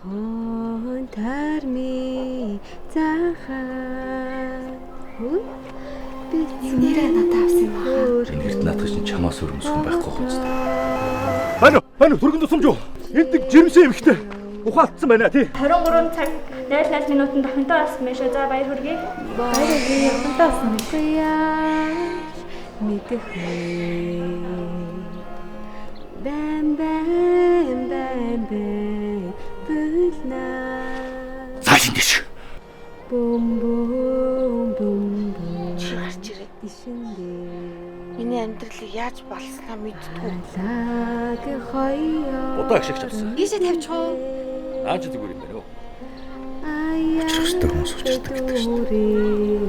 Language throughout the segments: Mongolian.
хон тарми захаа нэрээ надад авсан юм аа. Энэ эрт наадах чинь чамаас өрөмсгөн байхгүй хөөцтэй. Байна уу түргэн тусамж юу? Энд нэг жирэмсэн эмхтэй ухаалтсан байна тий. 23 цаг 00 минутанд охинтой болсон мэшээ. За баяр хүргэе. баяр хүргэе. Охинтой болсон мэдээ. Бэм бэм бэм бэм бүлнэ. Цаашин дэш. Бум бум бум бум. Чи гарч ирээ. Ишэндээ. Миний амьдралыг яаж болсноо мэдтгүй. Лаг хоёо. Удаа ашигч авсан. Ийшээ тавьчих уу? Ааж зүгээр юм байна уу? Учрахтай хүмүүс учирдаг гэдэг шүү дээ.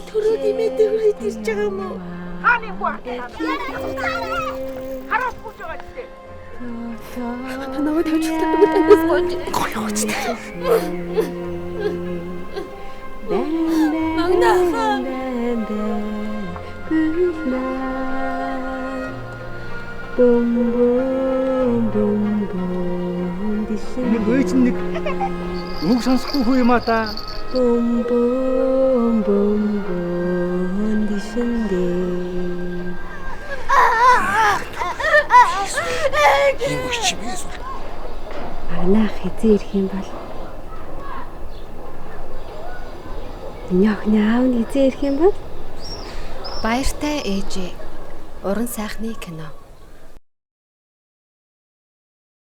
Төрөө димэдэг үрээд ирж байгаа юм уу? Хааны хүү хараас бууж байгаа ч дээ. Та намайг тавьчихсан дүү танаас гооч. Гоё үстэй. Магнаха. Бум бум бум бум дишэн. Энэ гүйч нэг үг сонсохгүй хүү юм аа та. Бум бум бум бум дишэндээ. Юу ч юм эсвэл. Агнаа хизээ ирэх юм бол. Нёхны аав хизээ ирэх юм бол. Баяртай ээжээ. Уран сайхны кино.